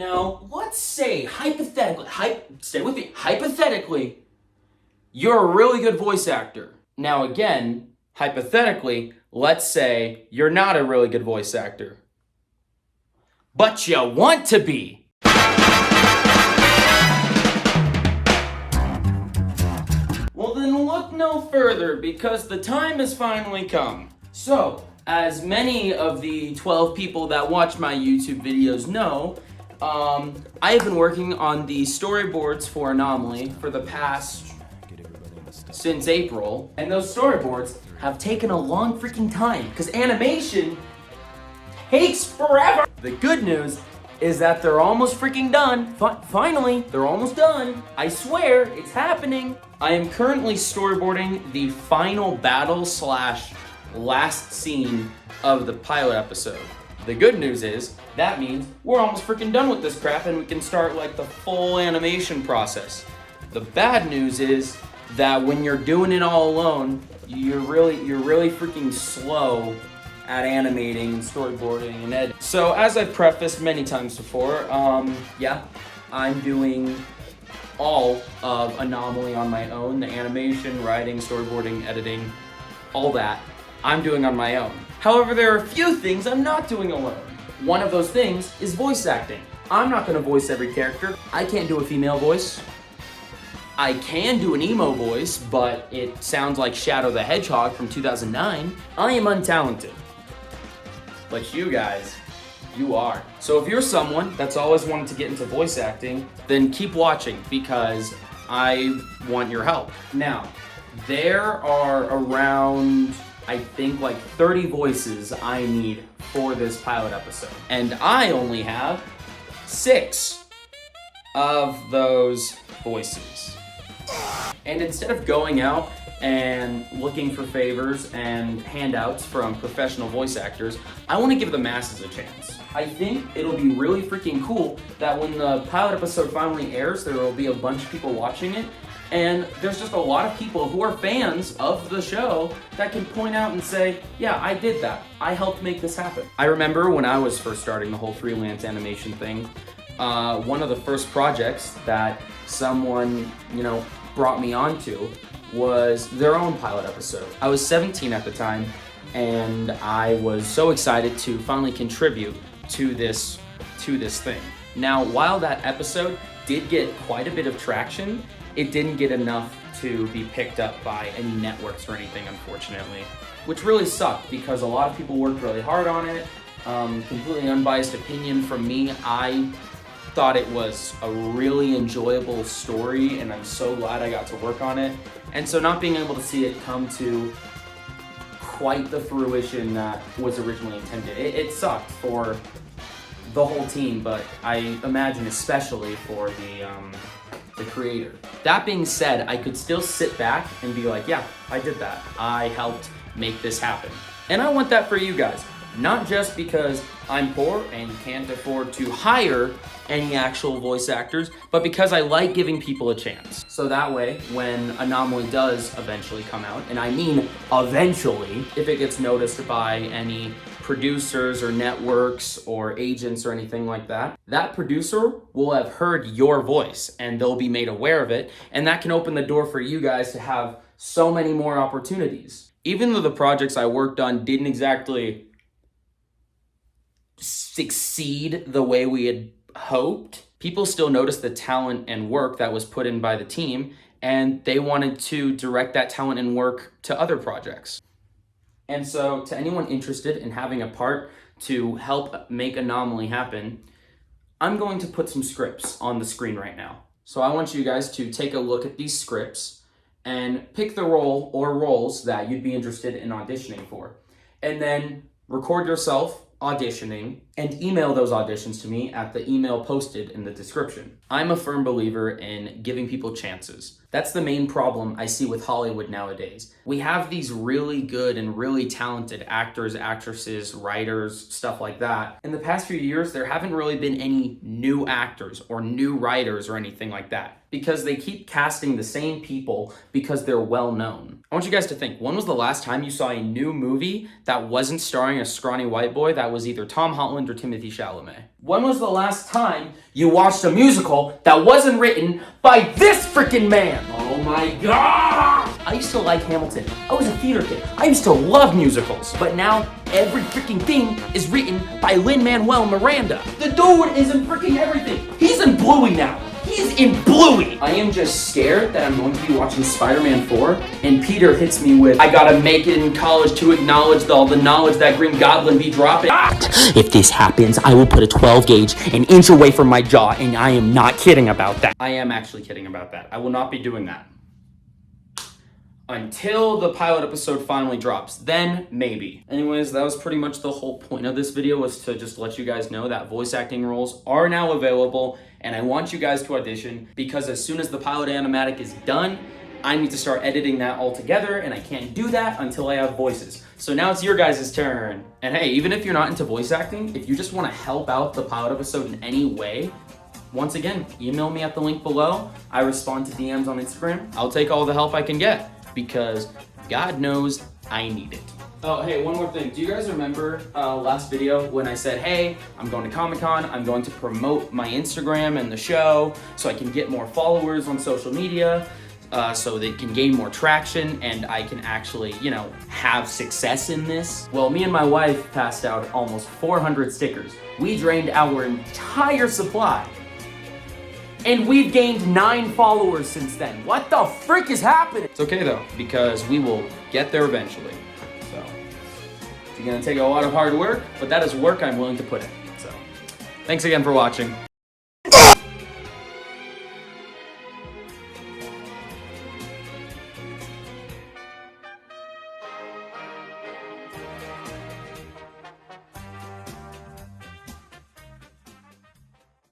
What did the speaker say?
Now, let's say, hypothetically, stay with me, hypothetically, you're a really good voice actor. Now again, hypothetically, let's say you're not a really good voice actor, but you want to be. Well then look no further, because the time has finally come. So, as many of the 12 people that watch my YouTube videos know, I have been working on the storyboards for Anomaly for the past since April, and those storyboards have taken a long freaking time because animation takes forever. The good news is that they're almost freaking done. Finally, they're almost done. I swear, it's happening. I am currently storyboarding the final battle / last scene of the pilot episode. The good news is that means we're almost freaking done with this crap and we can start like the full animation process. The bad news is that when you're doing it all alone, you're really freaking slow at animating and storyboarding and editing. So as I've prefaced many times before, yeah, I'm doing all of Anomaly on my own. The animation, writing, storyboarding, editing, all that, I'm doing on my own. However, there are a few things I'm not doing alone. One of those things is voice acting. I'm not gonna voice every character. I can't do a female voice. I can do an emo voice, but it sounds like Shadow the Hedgehog from 2009. I am untalented. But you guys, you are. So if you're someone that's always wanted to get into voice acting, then keep watching because I want your help. Now, there are around, I think like 30 voices I need for this pilot episode. And I only have 6 of those voices. And instead of going out and looking for favors and handouts from professional voice actors, I want to give the masses a chance. I think it'll be really freaking cool that when the pilot episode finally airs, there will be a bunch of people watching it, and there's just a lot of people who are fans of the show that can point out and say, yeah, I did that. I helped make this happen. I remember when I was first starting the whole freelance animation thing, one of the first projects that someone, brought me onto was their own pilot episode. I was 17 at the time, and I was so excited to finally contribute to this thing. Now, while that episode did get quite a bit of traction, it didn't get enough to be picked up by any networks or anything, unfortunately, which really sucked because a lot of people worked really hard on it. Completely unbiased opinion from me, I thought it was a really enjoyable story, and I'm so glad I got to work on it. And so not being able to see it come to quite the fruition that was originally intended, it sucked for the whole team, but I imagine especially for the creator. That being said, I could still sit back and be like, yeah, I did that. I helped make this happen. And I want that for you guys. Not just because I'm poor and can't afford to hire any actual voice actors, but because I like giving people a chance. So that way, when Anomaly does eventually come out, and I mean eventually, if it gets noticed by any producers or networks or agents or anything like that, that producer will have heard your voice and they'll be made aware of it, and that can open the door for you guys to have so many more opportunities. Even though the projects I worked on didn't exactly succeed the way we had hoped, people still noticed the talent and work that was put in by the team, and they wanted to direct that talent and work to other projects. And so to anyone interested in having a part to help make Anomaly happen, I'm going to put some scripts on the screen right now. So I want you guys to take a look at these scripts and pick the role or roles that you'd be interested in auditioning for. And then record yourself auditioning and email those auditions to me at the email posted in the description. I'm a firm believer in giving people chances. That's the main problem I see with Hollywood nowadays. We have these really good and really talented actors, actresses, writers, stuff like that. In the past few years, there haven't really been any new actors or new writers or anything like that because they keep casting the same people because they're well known. I want you guys to think, when was the last time you saw a new movie that wasn't starring a scrawny white boy that was either Tom Holland under Timothy Chalamet. When was the last time you watched a musical that wasn't written by this freaking man? Oh my god! I used to like Hamilton. I was a theater kid. I used to love musicals. But now, every freaking thing is written by Lin-Manuel Miranda. The dude is in freaking everything. He's in Bluey now. He's in Bluey! I am just scared that I'm going to be watching Spider-Man 4, and Peter hits me with, I gotta make it in college to acknowledge all the knowledge that Green Goblin be dropping. If this happens, I will put a 12 gauge an inch away from my jaw, and I am not kidding about that. I am actually kidding about that. I will not be doing that. Until the pilot episode finally drops, then maybe. Anyways, that was pretty much the whole point of this video, was to just let you guys know that voice acting roles are now available, and I want you guys to audition, because as soon as the pilot animatic is done, I need to start editing that all together, and I can't do that until I have voices. So now it's your guys' turn. And hey, even if you're not into voice acting, if you just want to help out the pilot episode in any way, once again, email me at the link below. I respond to DMs on Instagram. I'll take all the help I can get, because God knows I need it. Oh, hey, one more thing. Do you guys remember last video when I said, hey, I'm going to Comic-Con, I'm going to promote my Instagram and the show so I can get more followers on social media, so they can gain more traction and I can actually, you know, have success in this? Well, me and my wife passed out almost 400 stickers. We drained our entire supply. And we've gained 9 followers since then. What the frick is happening? It's okay though, because we will get there eventually. So, it's gonna take a lot of hard work, but that is work I'm willing to put in. So, thanks again for watching.